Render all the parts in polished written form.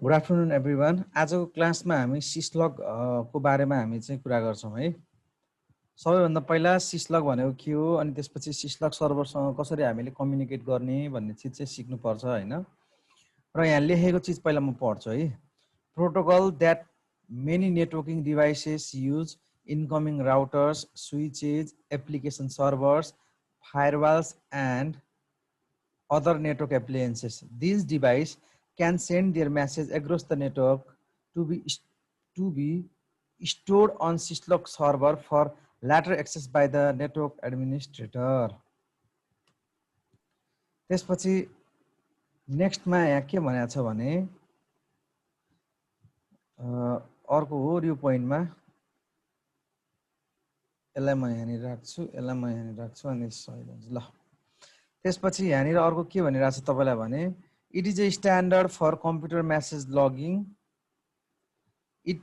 Good afternoon everyone. आजको क्लासमा हामी सिस्लग को बारेमा हामी चाहिँ कुरा गर्छौँ है। सबैभन्दा पहिला सिस्लग भनेको के हो अनि त्यसपछि सिस्लग सर्भरसँग कसरी हामीले कम्युनिकेट गर्ने भन्ने चिज चाहिँ सिक्नुपर्छ हैन। र यहाँ लेखेको चिज पहिला म पढ्छु है। Protocol that many networking devices use including routers, switches, application servers, firewalls and other network appliances. These devices can send their message across the network to be stored on syslog server for later access by the network administrator. त्यसपछि नेक्स्टमा यहाँ के भनेको छ भने अर्को हो यो पोइन्टमा यसलाई म यहाँनिर राख्छु अनि सही हुन्छ ल। त्यसपछि यहाँनिर अर्को के भनिरहेको छ तपाईलाई भने it is a standard for computer message logging. It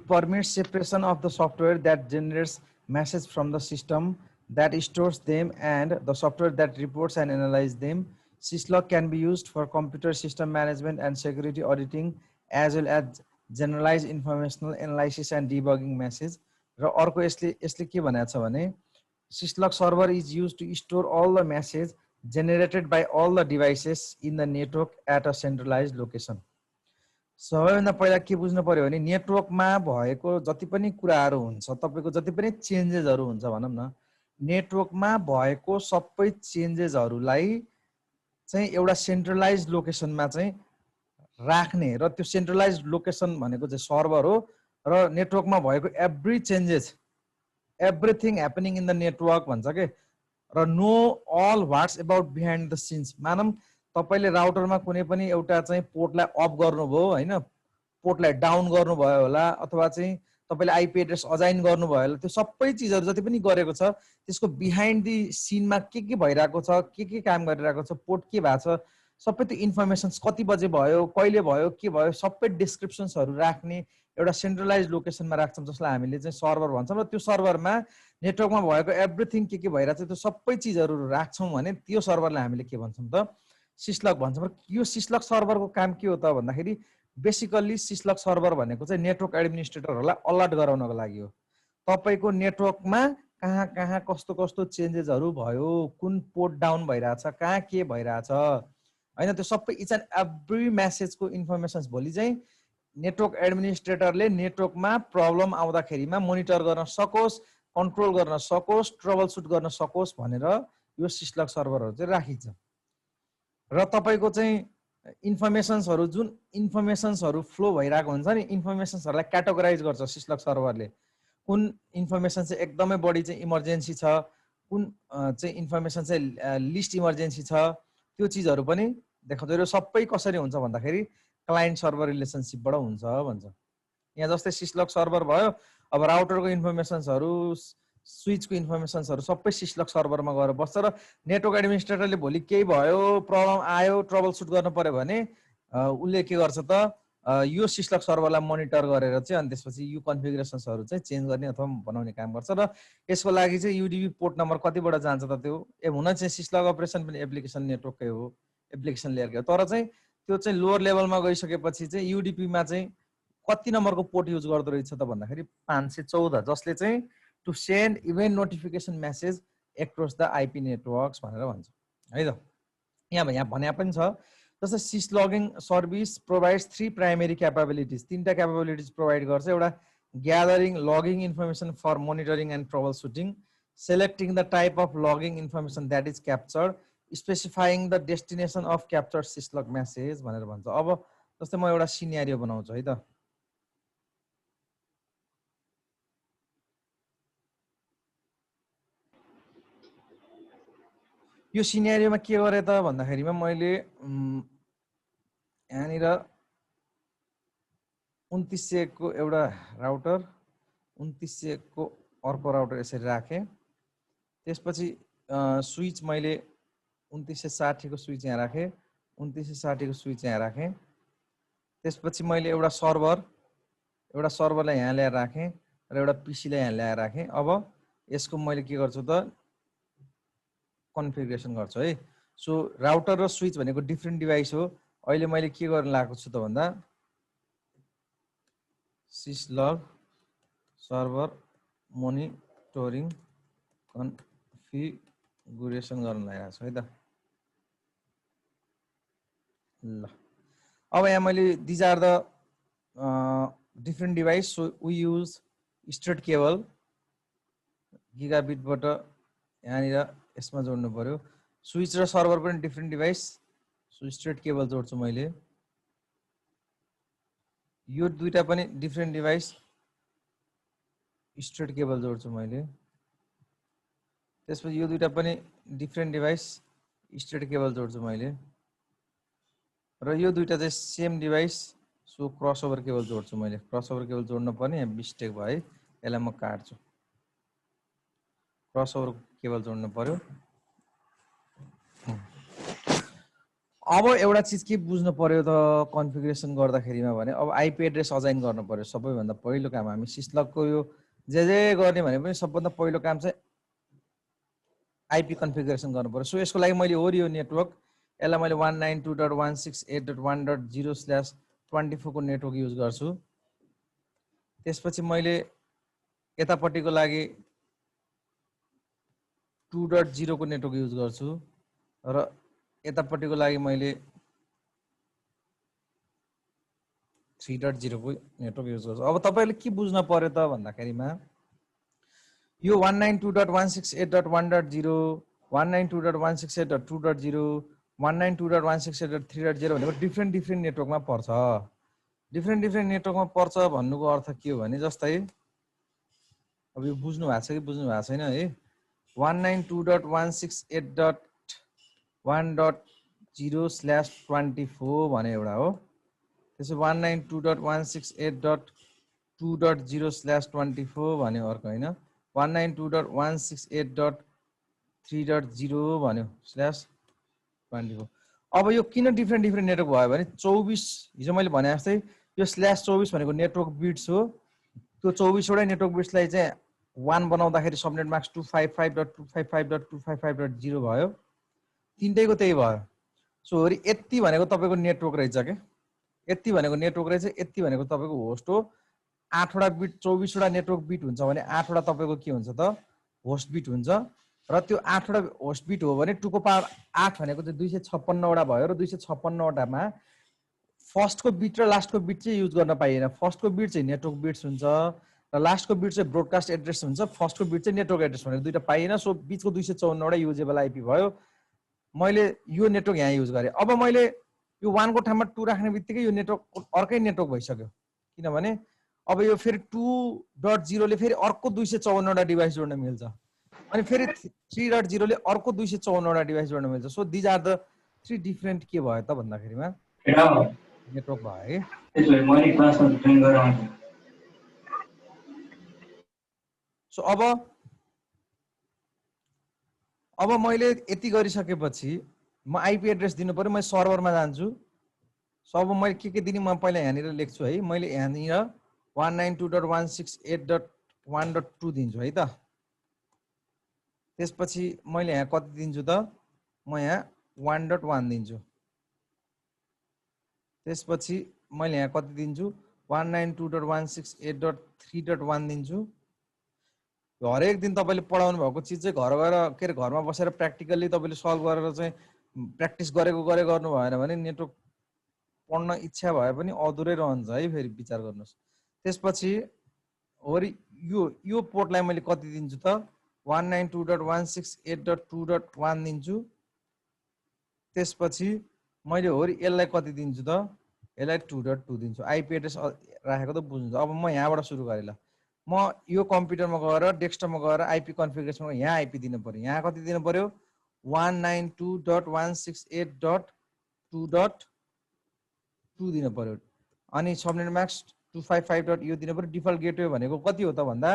permits separation of the software that generates message from the system that stores them and the software that reports and analyzes them. Syslog can be used for computer system management and security auditing as well as generalized informational analysis and debugging message. र अर्को यसले के भनेको छ भने Syslog server is used to store all the message generated by all the devices in the network at a centralized location. सबैभन्दा पहिला के बुझ्नु पर्यो भने नेटवर्कमा भएको जति पनि कुराहरू हुन्छ, तपाईको जति पनि चेन्जेसहरू हुन्छ भनौं न, नेटवर्कमा भएको सबै चेन्जेसहरूलाई चाहिँ एउटा सेन्ट्रलाइज्ड लोकेसनमा चाहिँ राख्ने र त्यो सेन्ट्रलाइज्ड लोकेसन भनेको चाहिँ सर्भर हो र नेटवर्कमा भएको every changes everything happening in the network भन्छ के र know all what's about behind the scenes. मानम तपाईले राउटरमा कुनै पनि एउटा चाहिँ पोर्टलाई अफ गर्नुभयो हैन, पोर्टलाई डाउन गर्नुभयो होला अथवा चाहिँ तपाईले आईपी एड्रेस अजाइन गर्नुभयो होला, त्यो सबै चीजहरु जति पनि गरेको छ त्यसको बिहाइन्ड दी सिनमा के भइराको छ, के काम गरिराको छ, पोर्ट के भएको छ, सबै त्यो इन्फर्मेशन्स कति बजे भयो, कहिले भयो, के भयो, सबै डिस्क्रिप्सन्सहरु राख्ने एउटा सेन्ट्रलाइज्ड लोकेसनमा राख्छौं जसलाई हामीले चाहिँ सर्भर भन्छौं। र त्यो सर्भरमा नेटवर्कमा भएको एभ्रिथिङ के भइराछ त्यो सबै चीजहरु राख्छौं भने त्यो सर्भरलाई हामीले के भन्छौं त सिस्लग भन्छौं। यो सिस्लग सर्भरको काम के हो त भन्दाखेरि बेसिकल्ली सिस्लग सर्भर भनेको चाहिँ नेटवर्क एडमिनिस्ट्रेटरहरुलाई अलर्ट गराउनको लागि हो। तपाईको नेटवर्कमा कहाँ कहाँ कस्तो कस्तो चेन्जेसहरु भयो, कुन पोर्ट डाउन भइराछ, कहाँ के भइराछ हैन, त्यो सबै इच एन्ड एभ्री मेसेजको इन्फर्मेशन्स भोलि चाहिँ नेटवर्क एडमिनिस्ट्रेटरले नेटवर्कमा प्रब्लम आउँदाखेरिमा मोनिटर गर्न सकोस्, कन्ट्रोल गर्न सकोस्, ट्रबल सुट गर्न सकोस् भनेर यो सिस्लग सर्भरहरु चाहिँ राखिन्छ। र तपाईको चाहिँ इन्फर्मेशन्सहरु जुन इन्फर्मेशन्सहरु फ्लो भइराको हुन्छ नि, इन्फर्मेशन्सहरुलाई क्याटेगोराइज गर्छ सिस्लग सर्भरले। कुन इन्फर्मेशन चाहिँ एकदमै बढी चाहिँ इमर्जेन्सी छ, कुन चाहिँ इन्फर्मेशन चाहिँ लिस्ट इमर्जेन्सी छ, त्यो चीजहरु पनि देखाउँछ। र सबै कसरी हुन्छ भन्दाखेरि क्लाइन्ट सर्भर रिलेसनशिपबाट हुन्छ भन्छ। यहाँ जस्तै सिस्लग सर्भर भयो, अब राउटरको इन्फर्मेशन्सहरु, स्विचको इन्फर्मेशन्सहरु सबै सिस्लग सर्भरमा गएर बस्छ र नेटवर्क एडमिनिस्ट्रेटरले भोलि केही भयो, प्रब्लम आयो, ट्रबल सुट गर्न पर्यो भने उले के गर्छ त यो सिस्लग सर्भरलाई मोनिटर गरेर चाहिँ अनि त्यसपछि यो कन्फिगरेसन्सहरु चाहिँ चेन्ज गर्ने अथवा बनाउने काम गर्छ। र यसको लागि चाहिँ युडीपी पोर्ट नम्बर कतिबाट जान्छ त त्यो हुन चाहिँ सिस्लग अपरेसन पनि एप्लिकेसन नेटवर्ककै हो, एप्लिकेसन लेयरकै हो। तर चाहिँ त्यो चाहिँ लोअर लेभलमा गइसकेपछि चाहिँ युडीपी मा चाहिँ कति नम्बरको पोर्ट युज गर्दो रहेछ त भन्दाखेरि 514, जसले चाहिँ to send event notification message across the IP networks भनेर भन्छ है त। यहाँ भने पनि छ जस्तै syslogging service provides 3 primary capabilities, 3टा क्यापेबिलिटिज प्रोवाइड गर्छ। एउटा gathering logging information for monitoring and troubleshooting, selecting the type of logging information that is captured, specifying the destination of captured syslog message भनेर भन्छ। अब जस्तै म एउटा scenario बनाउँछु है त। यो सिनेरियोमा के गरे त भन्दाखेरिमा मैले यहाँनिर 2900 को एउटा राउटर, 2900 को अर्को राउटर यसरी राखे। त्यसपछि स्विच मैले 2960 को स्विच यहाँ राखे, 2960 को स्विच यहाँ राखे। त्यसपछि मैले एउटा सर्भरलाई यहाँ ल्याएर राखे र एउटा पीसीलाई यहाँ ल्याएर राखे। अब यसको मैले के गर्छु त कन्फिगरेसन गर्छु है। सो राउटर र स्विच भनेको डिफ्रेन्ट डिभाइस हो अहिले मैले के गर्न लागेको छु त भन्दा syslog सर्भर मोनिटरिङ कन्फिगुरेसन गर्न लागेको छु है त ल अब यहाँ मैले these are the different device so we use straight cable गिगाबिटबाट यहाँनिर यसमा जोड्नु पर्यो स्विच र सर्भर पनि different device so straight cable जोड्छु मैले यो दुईटा पनि डिफ्रेन्ट डिभाइस स्ट्रेट केबल जोड्छु मैले त्यसपछि यो दुईटा पनि डिफ्रेन्ट डिभाइस स्ट्रेट केबल जोड्छु मैले र यो दुईटा चाहिँ same device so crossover cable जोड्छु मैले क्रसओभर केबल जोड्नु पर्ने यहाँ मिस्टेक भयो है यसलाई म काट्छु क्रसओभर केबल जोड्नु पर्यो अब एउटा चीज के बुझ्नु पर्यो त कन्फिगरेसन गर्दाखेरिमा भने अब आईपी एड्रेस असाइन गर्नु पर्यो सबैभन्दा पहिलो काम हामी सिस्लगको यो जे गर्ने भने पनि सबभन्दा पहिलो काम चाहिँ आईपी कन्फिगरेसन गर्नु पर्यो सो यसको लागि मैले हो यो नेटवर्क यसलाई मैले 192.168.1.0/24 को नेटवर्क युज गर्छु त्यसपछि मैले यतापट्टिको लागि 2.0 को नेटवर्क युज गर्छु र यतापट्टिको लागि मैले 3.0 को नेटवर्क युज गर्छु अब तपाईले के बुझ्न पर्यो त भन्दाखेरिमा यो 192.168.1.0 192.168.2.0 192.168.3.0 भनेको डिफ्रेन्ट नेटवर्कमा पर्छ डिफ्रेन्ट नेटवर्कमा पर्छ भन्नुको अर्थ के हो भने जस्तै अब यो बुझ्नु भएको छ कि बुझ्नु भएको छैन है 192.168.1.0/24 भने एउटा हो त्यसै 192.168.2.0/24 भने अर्को हैन 192.168.3.0 भन्यो /24 अब यो किन डिफ्रेन्ट नेटवर्क भयो भने 24 हिजो मैले भने जस्तै यो /24 भनेको नेटवर्क बिट्स हो त्यो 24 वटा नेटवर्क बिट्सलाई चाहिँ 1 बनाउँदाखेरि सबनेट मास्क 255.255.255.0 भयो तीनटैको त्यही भयो सो हरि यति भनेको तपाईको नेटवर्क रहेछ के यति भनेको नेटवर्क रहेछ यति भनेको तपाईको होस्ट हो 8 वटा बिट 24 वटा नेटवर्क बिट हुन्छ भने 8 वटा तपाईको के हुन्छ त होस्ट बिट हुन्छ र त्यो 8 वटा होस्ट बिट हो भने 2 को पावर 8 भनेको चाहिँ 256 वटा भयो र 256 वटामा फर्स्टको बिट र लास्टको बिट चाहिँ युज गर्न पाइएन फर्स्टको बिट चाहिँ नेटवर्क बिट्स हुन्छ र लास्टको बिट चाहिँ ब्रोडकास्ट एड्रेस हुन्छ फर्स्टको बिट चाहिँ नेटवर्क एड्रेस भनेको दुईटा पाइएन सो बिचको 254 वटा युजेबल आईपी भयो मैले यो नेटवर्क यहाँ युज गरे अब मैले यो 1 को ठाउँमा 2 राख्ने बित्तिकै यो नेटवर्क अर्कै नेटवर्क भइसक्यो किनभने अब यो फेरि 2.0 ले फेरि अर्को 254 वटा डिभाइस जोड्न मिल्छ अनि फेरि 3.0 ले अर्को 254 वटा डिभाइस जोड्न मिल्छ so these are the three different के भयो त भन्दाखेरिमा नेटवर्क भयो है त्यसले मैले क्लासमा ट्रेन गराउँ सो अब मैले यति गरिसकेपछि म आईपी एड्रेस दिनु पर्यो म सर्भरमा जान्छु सब मैले के दिने म पहिला यहाँनिर लेख्छु है मैले यहाँनिर 192.168.1.2 दिन्छु है त त्यसपछि मैले यहाँ कति दिन्छु त म यहाँ 1.1 दिन्छु त्यसपछि मैले यहाँ कति दिन्छु 192.168.3.1 दिन्छु हरेक दिन तपाईले पढाउनु भएको चीज चाहिँ घर गएर के रे घरमा बसेर प्र्याक्टिकली तपाईले सल्भ गरेर चाहिँ प्र्याक्टिस गरेको गर्नु भएन भने नेटवर्क पढ्न इच्छा भए पनि अधुरै रहन्छ है फेरि विचार गर्नुस् त्यसपछि हरि यो पोर्टलाई मैले कति दिन्छु त 192.168.2.1 दिन्छु त्यसपछि मैले हरि यसलाई कति दिन्छु त यसलाई 2.2 दिन्छु आईपी एड्रेस राखेको त बुझ्नुहुन्छ अब म यहाँबाट सुरु गरे ल म यो कम्प्युटरमा गएर डेस्कटपमा गएर आईपी कन्फिगरेसनमा यहाँ आईपी दिनु पर्यो यहाँ कति दिनु पर्यो 192.168.2.2 दिनु पर्यो अनि सबनेट मास्क 255. यो दिनु पर्यो डिफल्ट गेटवे भनेको कति हो त भन्दा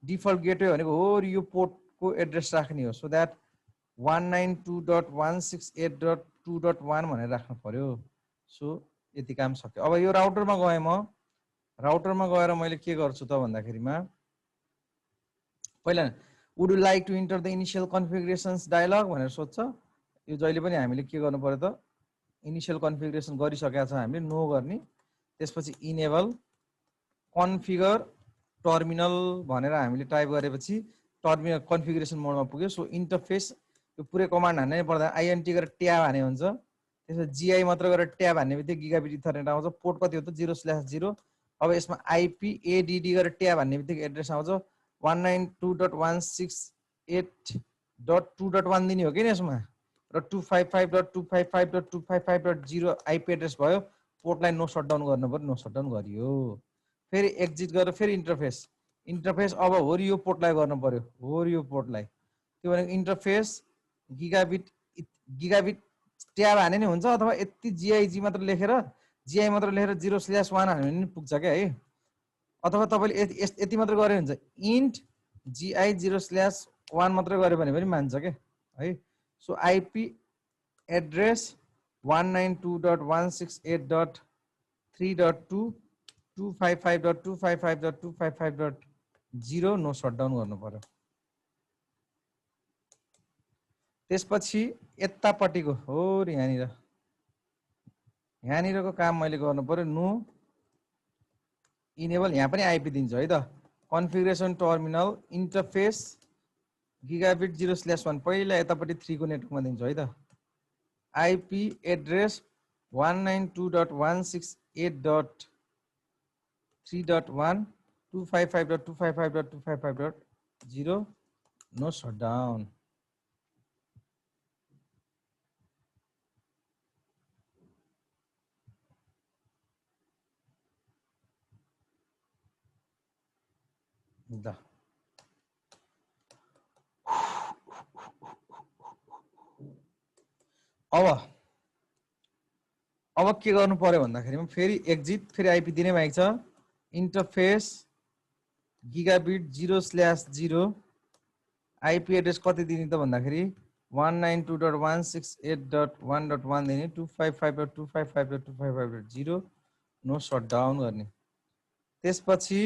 डिफल्ट गेटवे भनेको हो यो पोर्टको एड्रेस राख्ने हो सो दैट 192.168.2.1 भनेर राख्नु पर्यो सो यति काम सक्यो अब यो राउटरमा गए म राउटरमा गएर मैले के गर्छु त भन्दाखेरिमा पहिला would you like to enter the initial configurations dialog भनेर सोध्छ यो जहिले पनि हामीले के गर्नु पर्यो त इनिशियल कन्फिगरेसन गरिसकेका छ हामीले नो गर्ने त्यसपछि इनेबल कन्फिगर टर्मिनल भनेर हामीले टाइप गरेपछि टर्मिनल कन्फिगरेसन मोडमा पुग्यो सो इन्टरफेस यो पुरै कमान्ड हान्नै पर्दा आइएनटी गरेर ट्याब हाने हुन्छ त्यसपछि जीआई मात्र गरेर ट्याब हान्ने बित्तिकै गिगाबिट इथरनेट आउँछ पोर्ट कति हो त 0/0 अब यसमा आईपी एडीडी गरेर ट्याब हान्ने बित्तिकै एड्रेस आउँछ 192.168.2.1 दिने हो कि यसमा र 255.255.255.0 आईपी एड्रेस भयो पोर्टलाई नो शटडाउन गर्नु पर्यो नो शटडाउन गरियो फेरि एक्जिट गरेर फेरि इन्टरफेस अब होरि यो पोर्टलाई गर्नु पर्यो होरि यो पोर्टलाई त्यो भनेको इन्टरफेस गिगाबिट ट्याब हाने नि हुन्छ अथवा यति जीआईजी मात्र लेखेर 0/1 हाल्यो भने पुग्छ क्या है अथवा तपाईले यति मात्र गरे हुन्छ इन्ट gi 0/1 मात्र गरे भने पनि मान्छ के है so IP address 192.168.3.2 255.255.255.0 no shutdown गर्नु पर्यो त्यसपछि यतापट्टिको हो र यहाँनिरको काम मैले गर्नु पर्यो नो इनेबल यहाँ पनि आईपी दिन्छ है त कन्फिगरेसन टर्मिनल इन्टरफेस गिगाबिट 0/1 पहिला यतापट्टि 3 को नेटवर्कमा दिन्छु है त IP address 192.168.3.1 255.255.255.0 no shutdown the अब के गर्नु पर्यो भन्दाखेरिमा फेरि एक्जिट फेरि आईपी दिने बाहेक छ इन्टरफेस गिगाबिट 0/0 आईपी एड्रेस कति दिने त भन्दाखेरि 192.168.1.1 दिने 255.255.255.0 नो शटडाउन गर्ने त्यसपछि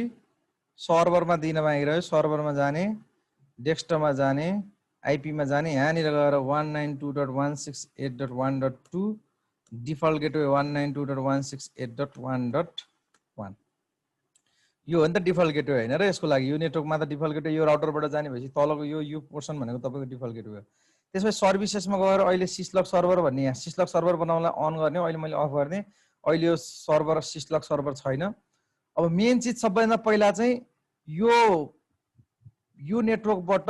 सर्भरमा दिन बाँकी रह्यो सर्भरमा जाने डेस्कटपमा जाने आईपी मा जाने यहाँनिर गएर 192.168.1.2 डिफल्ट गेटवे 192.168.1.1 यो हो नि त डिफल्ट गेटवे हैन र यसको लागि यो नेटवर्कमा त डिफल्ट गेटवे यो राउटरबाट जाने भएपछि तलको यो पोर्सन भनेको तपाईको डिफल्ट गेटवे हो त्यसपछि सर्भिसेसमा गएर अहिले सिस्लक सर्भर भन्ने यहाँ सिस्लक सर्भर बनाउनलाई अन गर्ने अहिले मैले अफ गर्ने अहिले यो सर्भर सिस्लक सर्भर छैन अब मेन चीज सबैभन्दा पहिला चाहिँ यो नेटवर्कबाट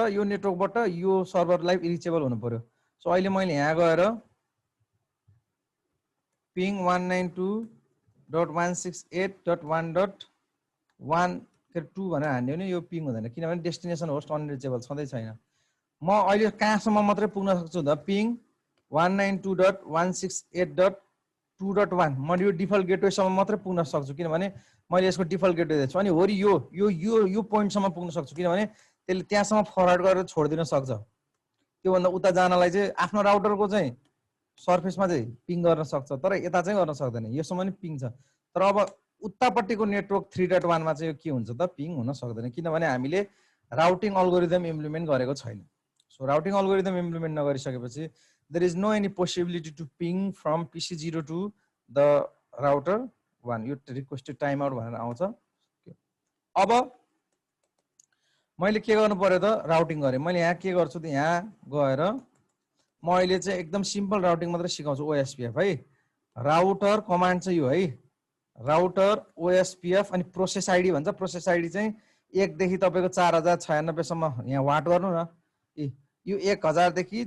यो सर्भरलाई रिचेबल हुनु पर्यो सो अहिले मैले यहाँ गएर पिङ 192.168.1.1 भनेर हान्यो भने यो पिङ हुँदैन किनभने डेस्टिनेसन होस्ट अनरिचेबल छँदै छैन म अहिले कहाँसम्म मात्रै पुग्न सक्छु त पिङ 192.168.2.1 म यो डिफल्ट गेटवेसम्म मात्रै पुग्न सक्छु किनभने मैले यसको डिफल्ट गेटवे दिएको छु अनि होरि यो पोइन्टसम्म पुग्न सक्छु किनभने त्यसले त्यहाँसम्म फरवर्ड गरेर छोड्दिन सक्छ त्योभन्दा उता जानलाई चाहिँ आफ्नो राउटरको चाहिँ सर्फेसमा चाहिँ पिङ गर्न सक्छ तर यता चाहिँ गर्न सक्दैन योसम्म नि पिङ छ तर अब उतापट्टिको नेटवर्क 3.1 मा चाहिँ यो के हुन्छ त पिङ हुन सक्दैन किनभने हामीले राउटिङ अल्गोरिदम इम्प्लिमेन्ट गरेको छैन सो राउटिङ अल्गोरिदम इम्प्लिमेन्ट नगरिसकेपछि there is no any possibility to ping from PC0 to the router 1 यो रिक्वेस्टेड टाइम आउट भनेर आउँछ अब मैले के गर्नु पर्यो त राउटिङ गरे मैले यहाँ के गर्छु त यहाँ गएर म अहिले चाहिँ एकदम सिम्पल राउटिङ मात्र सिकाउँछु OSPF है राउटर कमान्ड चाहिँ यो है राउटर OSPF अनि प्रोसेस आइडी भन्छ प्रोसेस आइडी चाहिँ 1 देखि तपाईको 4096 सम्म यहाँ वाट गर्नु न यो 1000 देखि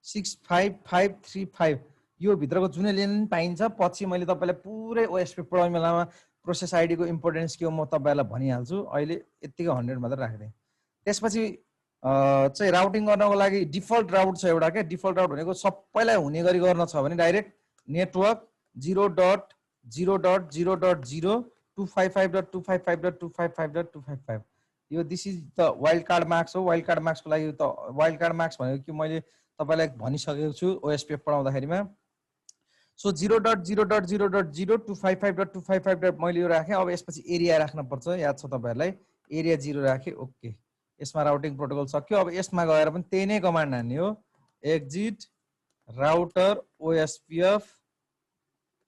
65535 यो भित्रको जुनै लेन पाइन्छ पछि मैले तपाईलाई पुरै OSPF पढाउने बेलामा प्रोसेस आइडी को इम्पोर्टेन्स के हो म तपाईलाई भनिहाल्छु अहिले यतिकै 100 मात्र राख्दै त्यसपछि चाहिँ राउटिङ गर्नको लागि डिफल्ट राउट छ एउटा के डिफल्ट राउट भनेको सबैलाई हुने गरी गर्न छ भने डाइरेक्ट नेटवर्क 0.0.0.0 255.255.255.255 यो this is the wild card marks हो वाइल्ड कार्ड मार्क्सको लागि त वाइल्ड कार्ड मार्क्स भनेको कि मैले तपाईलाई भनिसकेको छु OSPF पढाउँदाखेरिमा सो 0.0.0.0 255.255 मैले यो राखेँ अब यसपछि एरिया राख्न पर्छ याद छ तपाईहरुलाई एरिया 0 राखे ओके यसमा राउटिङ प्रोटोकल सक्यो अब यसमा गएर पनि त्यही नै कमान्ड हान्ने हो एक्जिट राउटर OSPF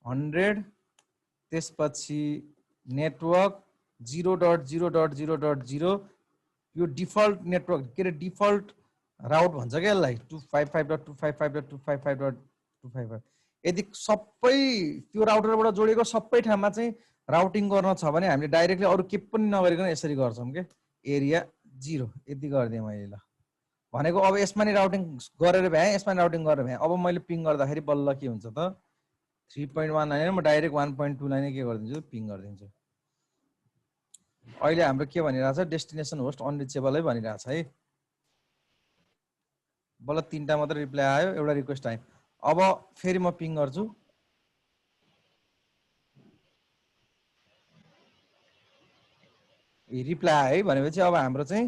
100 त्यसपछि नेटवर्क 0.0.0.0 यो डिफल्ट नेटवर्क के रे डिफल्ट राउट भन्छ के यसलाई 255.255.255.255 यदि सबै त्यो राउटरबाट जोडेको सबै ठाउँमा चाहिँ राउटिङ गर्न छ भने हामीले डाइरेक्टली अरु के पनि नगरिकन यसरी गर्छौं के एरिया 0 यति गर्दिए मैले ल भनेको अब यसमा नि राउटिङ गरेर भए यसमा राउटिङ गरेर भए अब मैले पिङ गर्दाखेरि बल्ल के हुन्छ त 3.1 हैन म डाइरेक्ट 1.2 लाई नै के गर्दिन्छु पिङ गर्दिन्छु अहिले हाम्रो के भनिरहेछ डेस्टिनेसन होस्ट अनरिचेबल है भनिरहेछ है बल्ल 3टा मात्र रिप्लाई आयो एउटा रिक्वेस्ट आयो अब फेरि म पिङ गर्छु रिप्लाई आयो है भनेपछि अब हाम्रो चाहिँ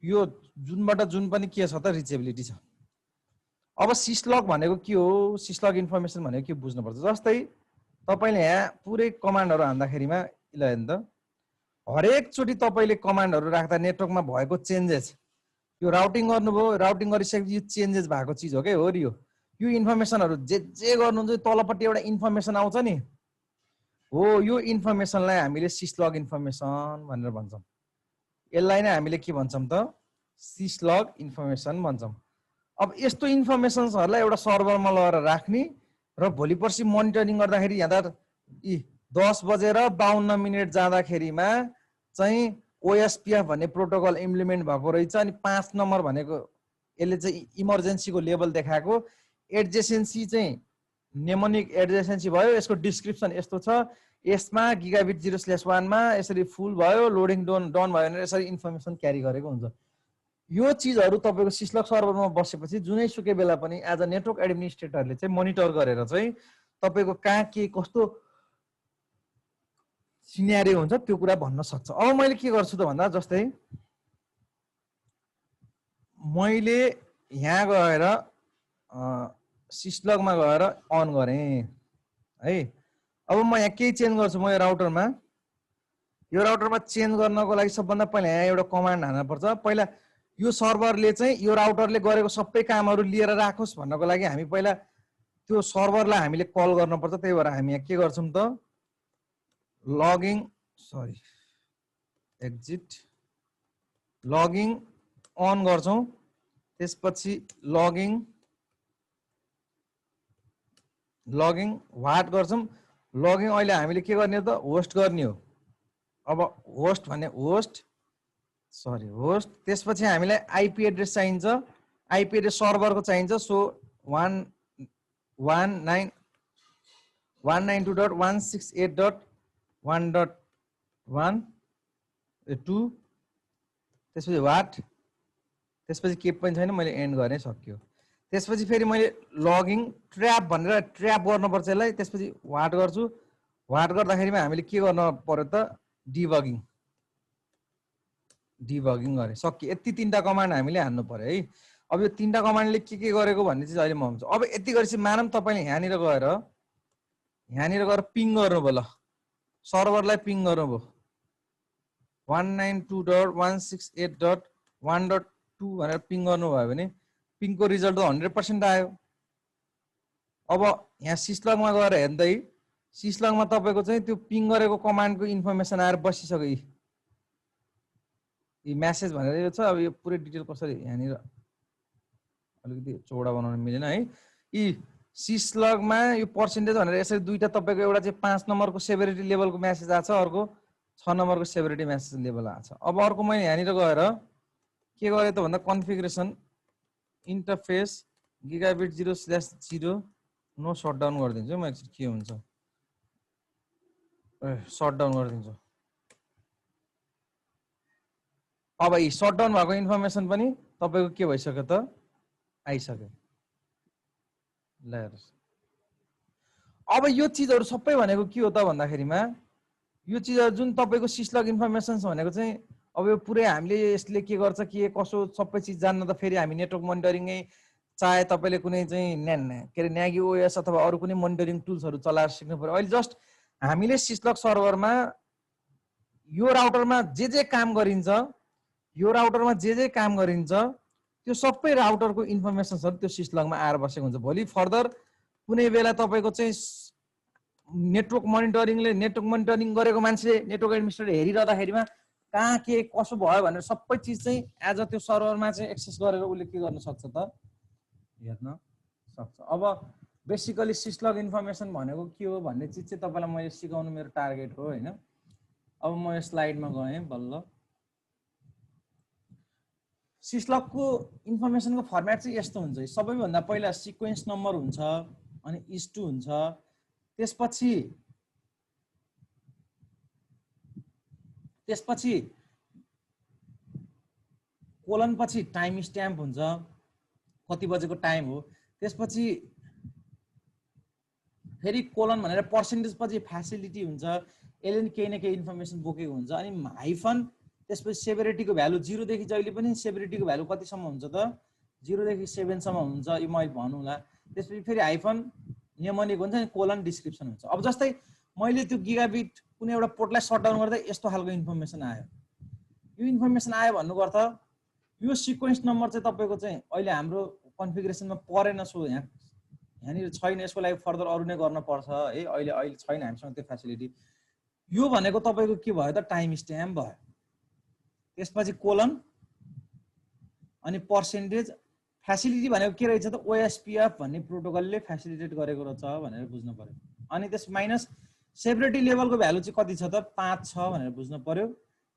यो जुनबाट जुन पनि के छ त रिचेबिलिटी छ अब सिस्लग भनेको के हो सिस्लग इन्फर्मेसन भनेको के बुझ्नुपर्छ जस्तै तपाईले यहाँ पुरै कमान्डहरु हान्दाखेरिमा ल हेर्नु त हरेक चोटी तपाईले कमान्डहरु राख्दा नेटवर्कमा भएको चेन्जेस यो राउटिङ गर्नुभयो राउटिङ गरिसकेपछि यो चेन्जेस भएको चीज हो के हो रि यो इन्फर्मेसनहरु जे गर्नुहुन्छ तलपट्टि एउटा इन्फर्मेसन आउँछ नि हो यो इन्फर्मेसनलाई हामीले सिस्लग इन्फर्मेसन भनेर भन्छौं यसलाई नै हामीले के भन्छौं त सिस्लग इन्फर्मेसन भन्छौं अब यस्तो इन्फर्मेसन्सहरुलाई एउटा सर्भरमा लगेर राख्ने र भोलि पर्सि मोनिटरिङ गर्दाखेरि यहाँ त 10:52 जाँदाखेरिमा चाहिँ OSPF भन्ने प्रोटोकल इम्प्लिमेन्ट भएको रहेछ अनि 5 नम्बर भनेको यसले चाहिँ इमर्जेन्सीको लेभल देखाएको एडजेसेन्सी चाहिँ नेमोनिक एडजेसेन्सी भयो यसको डिस्क्रिप्सन यस्तो छ यसमा गिगाबिट 0/1 मा यसरी फुल भयो लोडिङ डन भयो भनेर यसरी इन्फर्मेसन क्यारी गरेको हुन्छ यो चीजहरु तपाईको सिस्लग सर्भरमा बसेपछि जुनै सुकै बेला पनि एज अ नेटवर्क एडमिनिस्ट्रेटरले चाहिँ मोनिटर गरेर चाहिँ तपाईको कहाँ के कस्तो सिनेरियो हुन्छ त्यो कुरा भन्न सक्छ अब मैले के गर्छु त भन्दा जस्तै मैले यहाँ गएर सिस्लगमा गएर अन गरे है अब म यहाँ के चेन्ज गर्छु म यो राउटरमा चेन्ज गर्नको लागि सबभन्दा पहिला यहाँ एउटा कमान्ड हाल्न पर्छ पहिला यो सर्भरले चाहिँ यो राउटरले गरेको सबै कामहरु लिएर राखोस् भन्नको लागि हामी पहिला त्यो सर्भरलाई हामीले कल गर्नुपर्छ त्यही भएर हामी यहाँ के गर्छौं त एक्जिट लगिङ अन गर्छौं त्यसपछि लगिङ व्हाट गर्छौं लगिङ अहिले हामीले के गर्ने त होस्ट गर्ने हो अब होस्ट भन्ने होस्ट त्यसपछि हामीलाई आईपी एड्रेस चाहिन्छ आईपी एड्रेस सर्भरको चाहिन्छ सो 192.168.1.1.2 त्यसपछि व्हाट त्यसपछि के पनि छैन मैले एन्ड गर्ने सक्यो त्यसपछि फेरि मैले लगिङ ट्र्याप भनेर ट्र्याप गर्नुपर्छ यसलाई त्यसपछि व्हाट गर्छु व्हाट गर्दाखेरिमा हामीले के गर्न पर्यो त डिबगिङ गरे सक्यो यति 3टा कमान्ड हामीले हान्नु पर्यो है अब यो 3टा कमान्डले के गरेको भन्ने चाहिँ अहिले म हुन्छ अब यति गरेपछि मानम तपाईले यहाँनिर गएर पिङ गर्नुभयो ल सर्भरलाई पिङ गर्नुभयो 192.168.1.2 भनेर पिङ गर्नुभयो भने पिङको रिजल्ट त 100% आयो अब यहाँ सिस्लगमा गएर हेर्दै सिस्लगमा तपाईको चाहिँ त्यो पिङ गरेको कमान्डको इन्फर्मेसन आएर बसिसक्यो यी मेसेज भनेर यो छ अब यो पुरै डिटेल कसरी यहाँनिर अलिकति चौडा बनाउन मिलेन है यी सिस्लगमा यो पर्सेन्टेज भनेर यसरी दुईटा तपाईको एउटा चाहिँ 5 नम्बरको सेभरिटी लेभलको मेसेज आछ अर्को 6 नम्बरको सेभरिटी मेसेज लेभल आछ अब अर्को मैले यहाँनिर गएर के गरे त भन्दा configuration interface gigabit 0/0 no shutdown गरिदिन्छु म एकचोटी के हुन्छ शटडाउन गरिदिन्छु अब यी शटडाउन भएको इन्फर्मेसन पनि तपाईको के भइसक्यो त आइसक्यो ल हेर्नुस् अब यो चीजहरु सबै भनेको के हो त भन्दाखेरिमा यो चीजहरु जुन तपाईको सिस्लग इन्फर्मेसन्स भनेको चाहिँ अब यो पुरै हामीले यसले के गर्छ के कसो सबै चीज जान्न त फेरि हामी नेटवर्क मोनिटरिङै चाहे तपाईले कुनै चाहिँ के रे न्यागी ओएस अथवा अरु कुनै मोनिटरिङ टुल्सहरु चलाएर सिक्नु पर्यो अहिले जस्ट हामीले सिस्लग सर्भरमा यो राउटरमा जे काम गरिन्छ त्यो सबै राउटरको इन्फर्मेसन्सहरु त्यो सिस्लगमा आएर बसेको हुन्छ। भोलि फर्दर कुनै बेला तपाईको चाहिँ नेटवर्क मोनिटरिङ गरेको मान्छे नेटवर्क एडमिनिस्ट्रेटर हेरिरहँदाखेरिमा कहाँ के कसो भयो भनेर सबै चिज चाहिँ एज अ त्यो सर्भरमा चाहिँ एक्सेस गरेर उसले के गर्न सक्छ त हेर्न सक्छ। अब बेसिकली सिस्लग इन्फर्मेसन भनेको के हो भन्ने चिज चाहिँ तपाईलाई मैले सिकाउनु मेरो टार्गेट हो हैन। अब म यो स्लाइडमा गएँ बल्ल। सिस्लगको इन्फर्मेसनको फर्मेट चाहिँ यस्तो हुन्छ। सबैभन्दा पहिला सिक्वेन्स नम्बर हुन्छ, अनि इस2 हुन्छ, त्यसपछि कोलन पछि टाइम स्ट्याम्प हुन्छ, कति बजेको टाइम हो। त्यसपछि फेरि कोलन भनेर पर्सेन्टेज पछि फ्यासिलिटी हुन्छ, यसले नि केही न केही इन्फर्मेसन बोकेको हुन्छ। अनि हाइफन त्यसपछि सेभरिटीको भ्यालु 0 देखि जहिले पनि सेभरिटीको भ्यालु कतिसम्म हुन्छ त 0 देखि 7 सम्म हुन्छ, यो मैले भन्नुला। त्यसपछि फेरि हाइफन नियमनिक हुन्छ, अनि कोलन डिस्क्रिप्सन हुन्छ। अब जस्तै मैले त्यो गिगाबिट कुनै एउटा पोर्टलाई शटडाउन गर्दा यस्तो खालको इन्फर्मेसन आयो। यो इन्फर्मेसन आयो भन्नुको अर्थ यो सिक्वेन्स नम्बर चाहिँ तपाईको चाहिँ अहिले हाम्रो कन्फिगरेसनमा परेन, सो यहाँनिर छैन, यसको लागि फर्दर अरु नै गर्न पर्छ है। अहिले छैन हामीसँग त्यो फ्यासिलिटी। यो भनेको तपाईको के भयो त टाइम स्ट्याम्प भयो। त्यसपछि कोलन अनि पर्सेन्टेज। फ्यासिलिटी भनेको के रहेछ त ओएसपीएफ भन्ने प्रोटोकलले फ्यासिलिटेट गरेको रहेछ भनेर बुझ्नु पर्यो। अनि त्यस माइनस सेभरिटी लेभलको भ्यालु चाहिँ कति छ त 5 छ भनेर बुझ्नु पर्यो।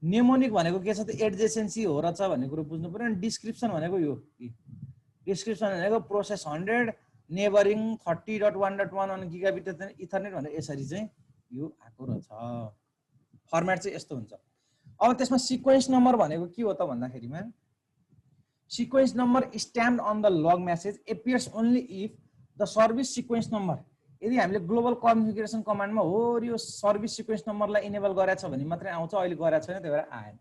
नेमोनिक भनेको के छ त एडजेसेन्सी हो रहेछ भन्ने कुरो बुझ्नु पर्यो। अनि डिस्क्रिप्सन भनेको यो डिस्क्रिप्सन भनेको प्रोसेस 100 नेबरिङ 30.1.1 अनि गिगाबिट इथरनेट भनेर यसरी चाहिँ यो आएको रहेछ। फर्मेट चाहिँ यस्तो हुन्छ। अब त्यसमा सिक्वेन्स नम्बर भनेको के हो त भन्दाखेरिमा sequence number stamped on the log message appears only if the service sequence number यदि हामीले ग्लोबल कन्फिगरेसन कमान्डमा हो यो सर्भिस सिक्वेन्स नम्बरलाई इनेबल गरेछ भने मात्रै आउँछ, अहिले गरेछ छैन त्यही भएर आएन।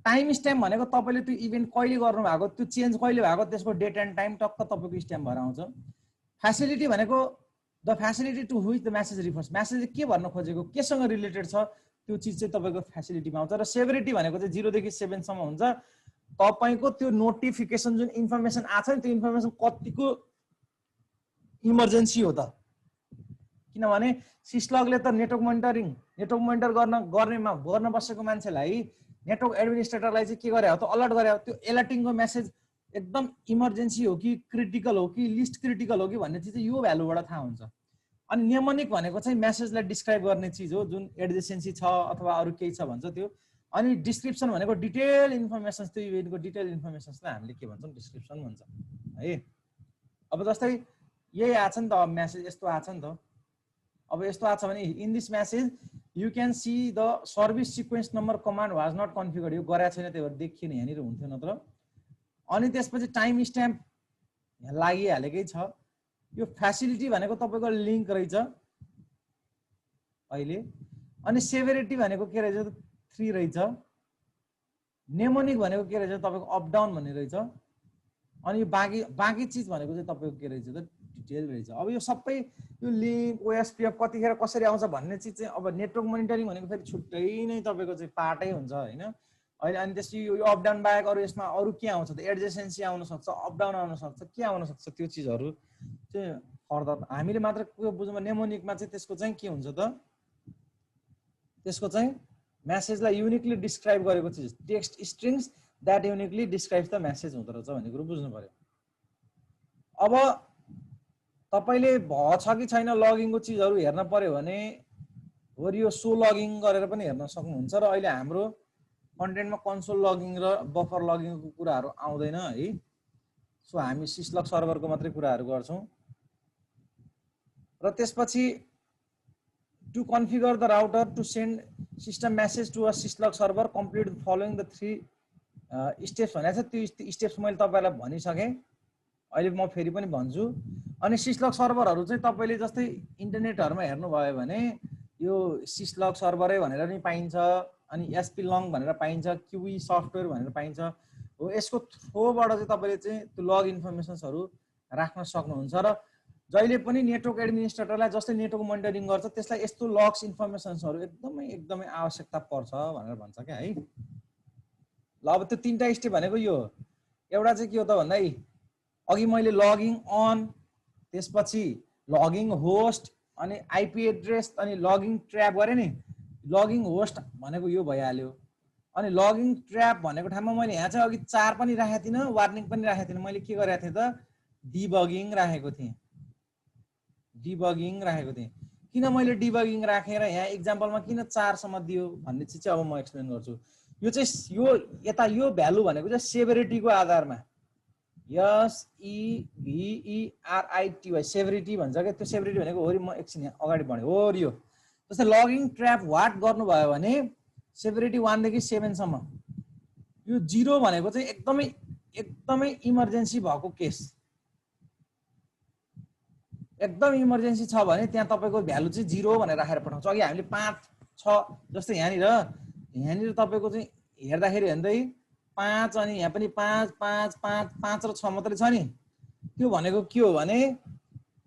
टाइम स्ट्याम्प भनेको तपाईले त्यो इभेन्ट कहिले गर्नु भएको, त्यो चेन्ज कहिले भएको, त्यसको डेट एन्ड टाइम टक्क तपाईको स्ट्याम्प भएर आउँछ। फ्यासिलिटी भनेको the facility to which the message refers, message के भन्न खोजेको केसँग रिलेटेड छ त्यो चिज चाहिँ तपाईको फ्यासिलिटीमा आउँछ। र सेभरिटी भनेको चाहिँ 0 देखि 7 सम्म हुन्छ। तपाईको त्यो नोटिफिकेसन जुन इन्फर्मेसन आछ नि त्यो इन्फर्मेसन कतिको इमर्जेन्सी हो त, किनभने सिस्लगले त नेटवर्क मोनिटर गर्न बसेको मान्छेलाई नेटवर्क एडमिनिस्ट्रेटरलाई चाहिँ के गरे हो त अलर्ट गरे हो। त्यो अलर्टिङको मेसेज एकदम इमर्जेन्सी हो कि क्रिटिकल हो कि लिस्ट क्रिटिकल हो कि भन्ने चिज यो भ्यालुबाट थाहा हुन्छ। अनि नियमनिक भनेको चाहिँ मेसेजलाई डिस्क्राइब गर्ने चिज हो जुन एडजेसेन्सी छ अथवा अरु केही छ भन्छ त्यो। अनि डिस्क्रिप्सन भनेको डिटेल इन्फर्मेसन, त्यो इभेन्टको डिटेल इन्फर्मेसन्सलाई हामीले के भन्छौँ डिस्क्रिप्सन भन्छ है। अब जस्तै यही आछ नि त मेसेज यस्तो आछ नि त। अब यस्तो आछ भने in this message you can see the service sequence number command was not configured, यो गरेको छैन त्यही भएर देखिएन, यहाँनिर हुन्थ्यो नत्र। अनि त्यसपछि टाइम स्ट्याम्प यहाँ लागिहालेकै छ। यो फ्यासिलिटी भनेको तपाईको लिङ्क रहेछ अहिले। अनि सेभरिटी भनेको के रहेछ 3 रहेछ। नेमोनिक भनेको के रहेछ तपाईको अप डाउन भन्ने रहेछ। अनि यो बाँकी चिज भनेको चाहिँ तपाईको के रहेछ त डिटेल रहेछ। अब यो सबै यो लिङ्क ओएसपीएफ कतिखेर कसरी आउँछ भन्ने चिज चाहिँ अब नेटवर्क मोनिटरिङ भनेको फेरि छुट्टै नै तपाईको चाहिँ पार्टै हुन्छ हैन अहिले। अनि त्यसपछि यो अप डाउन बाहेक अरु यसमा अरु के आउँछ त एडजेसेन्सी आउन सक्छ, अप डाउन आउन सक्छ, के आउन सक्छ त्यो चिजहरु चाहिँ फर्दर हामीले मात्र के बुझ्नु। नेमोनिकमा चाहिँ त्यसको चाहिँ के हुन्छ त त्यसको चाहिँ मेसेजलाई युनिकली डिस्क्राइब गरेको चिज text strings that uniquely describes the message हुँदो रहेछ भन्ने कुरो बुझ्नु पर्यो। अब तपाईले भछ कि छैन लगिङको चिजहरु हेर्न पर्यो भने वरि यो सो लगिङ गरेर पनि हेर्न सक्नुहुन्छ। र अहिले हाम्रो कन्टेन्टमा कन्सोल लगिङ र बफर लगिङको कुराहरु आउँदैन है। सो हामी सिस्लग सर्भरको मात्रै कुराहरु गर्छौं। र त्यसपछि to configure the router to send system message to a syslog server complete following the 3 steps भनेको छ। त्यो स्टेप्स मैले तपाईलाई भनिसके, अहिले म फेरि पनि भन्छु। अनि सिस्लग सर्भरहरु चाहिँ तपाईले जस्तै इन्टरनेटहरुमा हेर्नु भयो भने यो सिस्लग सर्भरै भनेर नि पाइन्छ, अनि एसपी लङ भनेर पाइन्छ, क्यूई सफ्टवेयर भनेर पाइन्छ हो। यसको थ्रोबाट चाहिँ तपाईले चाहिँ त्यो लग इन्फर्मेसन्सहरु राख्न सक्नुहुन्छ। र जहिले पनि नेटवर्क एडमिनिस्ट्रेटरलाई जस्तै नेटवर्क मोनिटरिङ गर्छ त्यसलाई यस्तो लग्स इन्फर्मेसन्सहरु एकदमै आवश्यकता पर्छ भनेर भन्छ के है। ल अब त्यो 3टा स्टेप भनेको यो एउटा चाहिँ के हो त भन्दा अघि मैले लगिङ अन, त्यसपछि लगिङ होस्ट, अनि आइपी एड्रेस, अनि लगिङ ट्र्याप गरे नि। लगिङ होस्ट भनेको यो भइहाल्यो। अनि लगिङ ट्र्याप भनेको ठाउँमा मैले यहाँ चाहिँ अघि 4 पनि राखेको थिइनँ, वार्निङ पनि राखेको थिइनँ। मैले के गरेको थिएँ त डिबगिङ राखेको थिएँ। डिबगिङ राखेको थिएँ। किन मैले डिबगिङ राखेर यहाँ इक्जाम्पलमा किन 4 सम्म दियो भन्ने चिज चाहिँ अब म एक्सप्लेन गर्छु। यो चाहिँ यो यता यो भ्यालु भनेको चाहिँ सेभरिटीको आधारमा, SEVERITY सेभरिटी भन्छ क्या। त्यो सेभरिटी भनेको हो म एकछिन यहाँ अगाडि बढेँ हो यो। जस्तै लगिङ ट्र्याप वाट गर्नुभयो भने सेभरिटी 1 देखि 7 सम्म। यो 0 भनेको चाहिँ एकदमै इमर्जेन्सी भएको केस, एकदम इमर्जेन्सी छ भने त्यहाँ तपाईँको भ्यालु चाहिँ 0 भनेर राखेर पठाउँछ। अघि हामीले 5 6 जस्तै यहाँनिर तपाईँको चाहिँ हेर्दाखेरि हेर्दै 5 अनि यहाँ पनि 5 5 5 5 र 6 मात्रै छ नि। त्यो भनेको के हो भने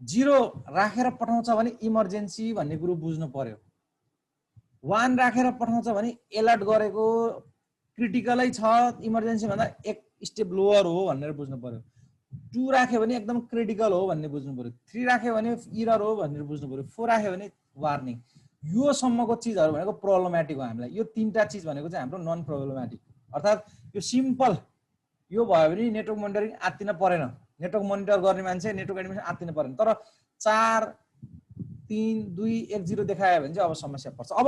0 राखेर पठाउँछ भने इमर्जेन्सी भन्ने कुरो बुझ्नु पर्यो। 1 राखेर पठाउँछ भने एलर्ट गरेको क्रिटिकलै छ, इमर्जेन्सी भन्दा एक स्टेप लोअर हो भनेर बुझ्नु पर्यो। 2 राख्यो भने एकदम क्रिटिकल हो भन्ने बुझ्नु पर्यो। 3 राख्यो भने इरर हो भनेर बुझ्नु पर्यो। 4 राख्यो भने वार्निङ। यो सम्मको चिजहरू भनेको प्रब्लमेटिक हो हामीलाई। यो 3टा चिज भनेको चाहिँ हाम्रो नन प्रब्लमेटिक, अर्थात् यो सिम्पल यो भयो भने नेटवर्क मोनिटरिङ आत्तिन परेन। नेटवर्क मोनिटर गर्ने मान्छे नेटवर्क एडमिनिस्ट्रेसन आत्तिन परेन। तर 4 3 2 1 0 देखायो भने चाहिँ अब समस्या पर्छ। अब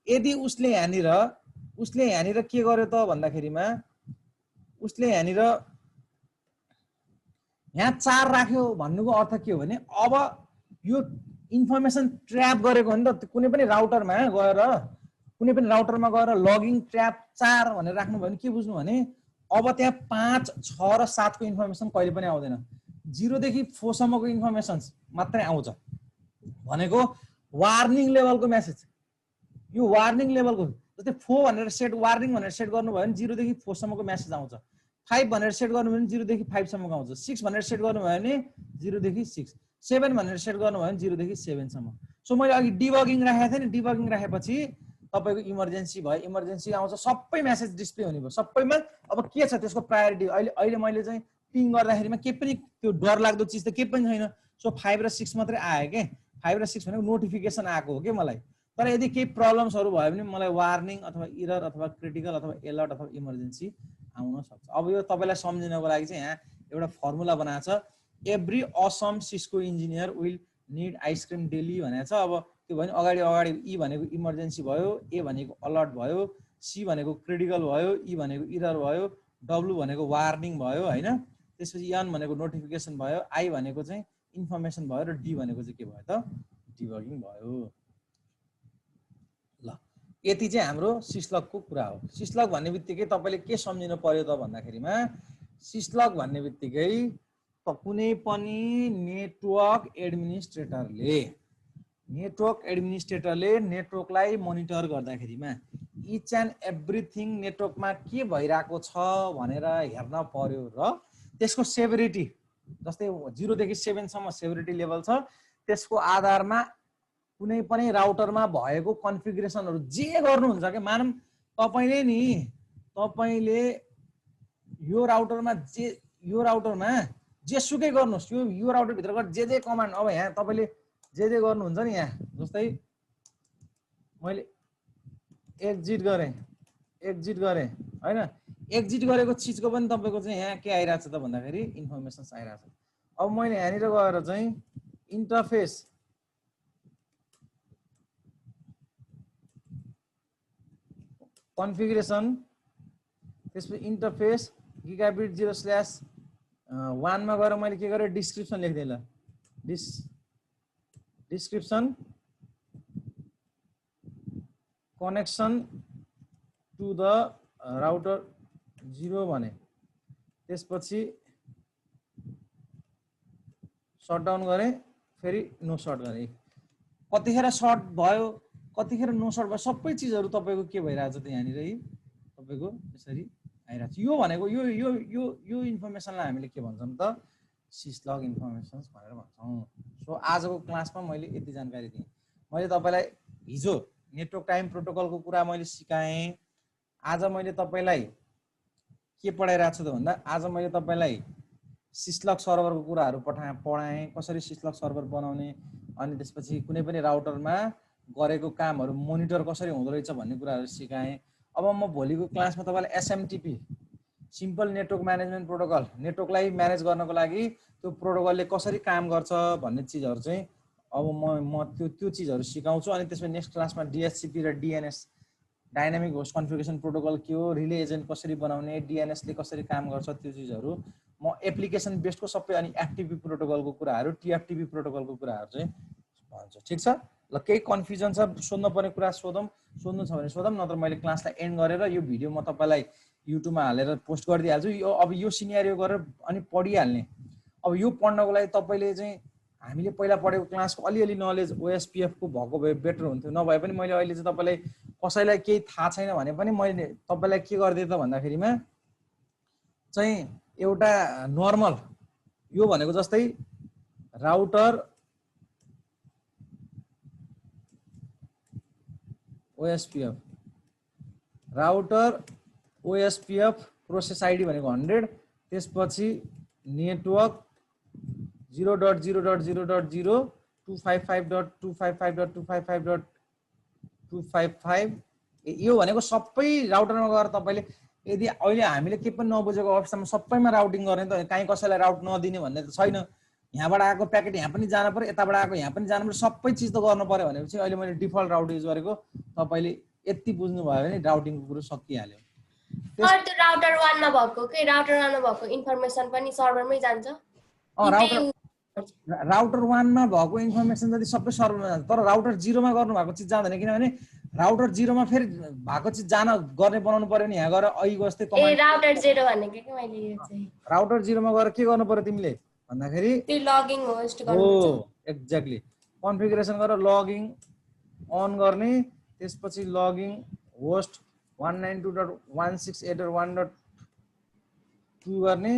यदि उसले यहाँनिर के गर्यो त भन्दाखेरिमा उसले यहाँनिर यहाँ 4 राख्यो भन्नुको अर्थ के हो भने अब यो इन्फर्मेसन ट्र्याप गरेको हो नि त। कुनै पनि राउटरमा गएर लगिङ ट्र्याप 4 भनेर राख्नु भयो भने के बुझ्नु भने अब त्यहाँ 5 6 र 7 को इन्फर्मेसन कहिले पनि आउँदैन। 0 देखि 4 सम्मको इन्फर्मेसन मात्रै आउँछ भनेको वार्निङ लेभलको मेसेज। यो वार्निङ लेभलको जस्तै 4 भनेर सेट वार्निङ भनेर सेट गर्नुभयो भने 0 देखि 4 सम्मको मेसेज आउँछ। 5 भनेर सेट गर्नुभयो भने 0 देखि 5 सम्मको आउँछ। 6 भनेर सेट गर्नुभयो भने 0 देखि 6। 7 भनेर सेट गर्नुभयो भने 0 देखि 7 सम्म। सो मैले अघि डिबगिङ राखेको थिएँ नि। डिबगिङ राखेपछि तपाईको इमर्जेन्सी भयो, इमर्जेन्सी आउँछ, सबै मेसेज डिस्प्ले हुने भयो सबैमा। अब के छ त्यसको प्रायोरिटी? अहिले मैले चाहिँ पिङ गर्दाखेरिमा के पनि त्यो डर लाग्दो चिज त के पनि छैन। सो 5 र 6 मात्रै आयो के। 5 र 6 भनेको नोटिफिकेसन आएको हो के मलाई। तर यदि केही प्रब्लम्सहरू भयो भने मलाई वार्निङ अथवा इरर अथवा क्रिटिकल अथवा एलर्ट अथवा इमर्जेन्सी आउन सक्छ। अब यो तपाईलाई सम्झिनको लागि चाहिँ यहाँ एउटा फर्मुला बनाएको छ। Every Assam Cisco engineer will need ice cream daily भनेको छ। अब त्यो भने अगाडि ई भनेको इमर्जेन्सी भयो, ए भनेको अलर्ट भयो, सी भनेको क्रिटिकल भयो, ई भनेको इरर भयो, डब्लु भनेको वार्निङ भयो हैन। त्यसपछि एन भनेको नोटिफिकेसन भयो, आई भनेको चाहिँ इन्फर्मेसन भयो र डी भनेको चाहिँ के भयो त डिबगिङ भयो। ल यति चाहिँ हाम्रो सिस्लगको कुरा हो। सिस्लग भन्ने बित्तिकै तपाईले के सम्झिनु पर्यो त भन्दाखेरिमा सिस्लग भन्ने बित्तिकै कुनै पनि नेटवर्क एडमिनिस्ट्रेटरले नेटवर्कलाई मोनिटर गर्दाखेरिमा इच एन्ड एभ्रिथिङ नेटवर्कमा के भइरहेको छ भनेर हेर्न पर्यो र त्यसको सेभरिटी जस्तै 0 देखि 7 सम्म सेभरिटी लेभल छ। त्यसको आधारमा कुनै पनि राउटरमा भएको कन्फिगरेसनहरु जे गर्नुहुन्छ के मानम तपाईले यो राउटरमा जे सुकै गर्नुस्, यो राउटर भित्र गएर जे कमान्ड अब यहाँ तपाईले जे गर्नुहुन्छ नि। यहाँ जस्तै मैले एक्जिट गरे हैन, एक्जिट गरेको चीजको पनि तपाईको चाहिँ यहाँ के आइराछ त भन्दाखेरि इन्फर्मेसन्स आइराछ। अब मैले यहाँनिर गएर चाहिँ इन्टरफेस कन्फिगरेसन, त्यसपछि इन्टरफेस गिगाबिट 0/1 मा गएर मैले के गरे डिस्क्रिप्सन लेख्दै ल description connection to the router 0 भने त्यसपछि शटडाउन गरे, फेरि नो शट गरे। कतिखेर शट भयो कतिखेर नो शट भयो सबै चीजहरु तपाईको के भइराछ त यहाँनिर तपाईको यसरी आइराछ। यो भनेको यो इन्फर्मेसनलाई हामीले के भन्छौं त सिस्लग इन्फर्मेसन्स भनेर भन्छौं। सो आजको क्लासमा मैले यति जानकारी दिएँ। मैले तपाईलाई हिजो नेटवर्क टाइम प्रोटोकलको कुरा मैले सिकाएँ। आज मैले तपाईलाई के पढाइरहेको छु त भन्दा आज मैले तपाईलाई सिस्लक सर्भरको कुराहरू पढाएँ, कसरी सिस्लक सर्भर बनाउने, अनि त्यसपछि कुनै पनि राउटरमा गरेको कामहरू मोनिटर कसरी हुँदो रहेछ भन्ने कुराहरू सिकाएँ। अब म भोलिको क्लासमा तपाईलाई SMTP simple network management protocol, नेटवर्कलाई म्यानेज गर्नको लागि त्यो प्रोटोकलले कसरी काम गर्छ भन्ने चिजहरू चाहिँ अब म त्यो चिजहरू सिकाउँछु। अनि त्यसपछि नेक्स्ट क्लासमा डिएचसिपी र DNS dynamic host configuration protocol के हो, रिले एजेन्ट कसरी बनाउने, डिएनएसले कसरी काम गर्छ, त्यो चिजहरू म एप्लिकेसन बेस्डको सबै, अनि एफटिपी प्रोटोकलको कुराहरू, टिएफटिपी प्रोटोकलको कुराहरू चाहिँ भन्छु। ठिक छ ल, केही कन्फ्युजन छ सोध्नु पर्ने कुरा सोधौँ, सोध्नु छ भने सोधौँ, नत्र मैले क्लासलाई एन्ड गरेर यो भिडियो म तपाईँलाई युट्युबमा हालेर पोस्ट गरिदिइहाल्छु। यो अब यो सिनेरियो गरेर अनि पढिहाल्ने। अब यो पढ्नको लागि तपाईँले चाहिँ हामीले पहिला पढेको क्लासको अलिअलि नलेज ओएसपिएफको भएको भए बेटर हुन्थ्यो। नभए पनि मैले अहिले चाहिँ तपाईँलाई कसैलाई केही थाहा छैन भने पनि मैले तपाईँलाई के गरिदिएँ त भन्दाखेरिमा चाहिँ एउटा नर्मल यो भनेको जस्तै router OSPF, router OSPF process ID भनेको 100, त्यसपछि नेटवर्क 0.0.0.0.255.255.255.255 यो भनेको सबै राउटरमा गएर तपाईँले यदि अहिले हामीले के पनि नबुझेको अवस्थामा सबैमा राउटिङ गर्ने त कहीँ कसैलाई राउट नदिने भन्ने त छैन। यहाँबाट आएको प्याकेट यहाँ पनि जानु पर्यो, यताबाट आएको यहाँ पनि जानु पर्यो, सबै चिज त गर्नु पर्यो भनेपछि अहिले मैले डिफल्ट राउट युज गरेको। तपाईँले यति बुझ्नु भयो भने राउटिङको कुरो सकिहाल्यो। त्यो राउटर 1 मा भएको के राउटर 1 मा भएको इन्फर्मेसन पनि सर्भरमै जान्छ। राउटर 1 मा भएको इन्फर्मेसन जति सबै सर्भरमा जान्छ, तर राउटर 0 मा गर्नु भएको चिज जाँदैन। किनभने राउटर 0 मा फेरि भएको चिज जान गर्ने बनाउनु पर्यो नि। यहाँ गएर अहिलेको जस्तै कमान्ड राउटर 0 भनेको के मैले यो चाहिँ राउटर 0 मा गएर के गर्नु पर्यो तिमीले भन्दाखेरि त्यो लगिङ होस्ट गर्नुपर्छ। एक्ज्याक्टली कन्फिगरेसन गरेर लगिङ अन गर्ने, त्यसपछि लगिङ होस्ट 192.168.1.2 गर्ने,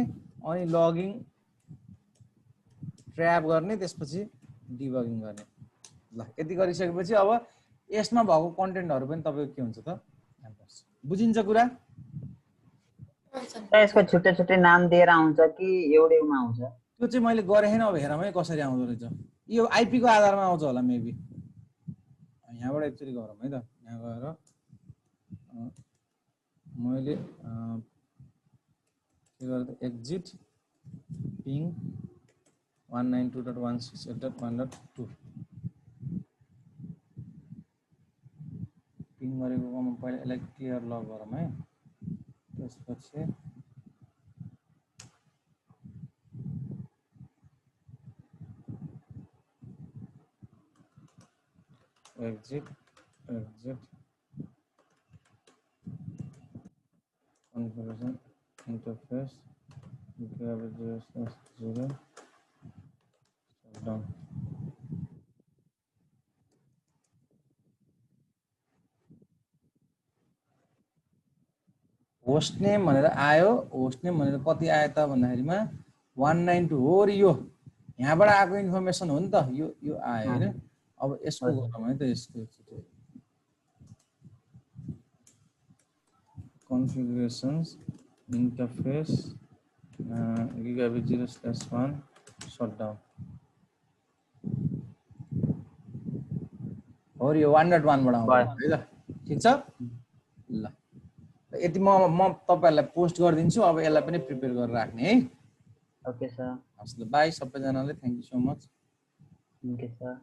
अनि लगिङ ट्र्याप गर्ने, त्यसपछि डिबगिङ गर्ने। ल यति गरिसकेपछि अब यसमा भएको कन्टेन्टहरु पनि तपाईको के हुन्छ त बुझिन्छ कुरा? यसको छुट्टै छुट्टै नाम दिएर आउँछ कि एउटैमा आउँछ? त्यो चाहिँ मैले गरे हैन, अब हेरौँ है कसरी आउँदो रहेछ। यो आईपी को आधारमा आउँछ होला मेबी। यहाँबाट एकचोटी गरौँ है त। यहाँ गएर मैले के गर्दा एक्जिट पिङ 192.168.1.2 पिङ गरेको म पहिला यसलाई क्लियर लग गरौँ है। त्यसपछि exit configuration interface -0 shutdown host name भनेर आयो। होस्ट नेम भनेर कति आयो त भन्दाखेरिमा 192 हो र यो यहाँबाट आएको इन्फर्मेसन हो नि त। यो आयो हैन। अब यसको गरौँ है त। यसको configurations interface gigabit 0/1 shutdown और यो 1.1 बाट आउँछ है त। ठीक छ ल यति म तपाईहरुलाई पोस्ट गरिदिन्छु। अब यसलाई पनि प्रिपेयर गरेर राख्ने है। Okay sir. हस् ल बाइ सबैजनाले। Thank you so much. Okay sir.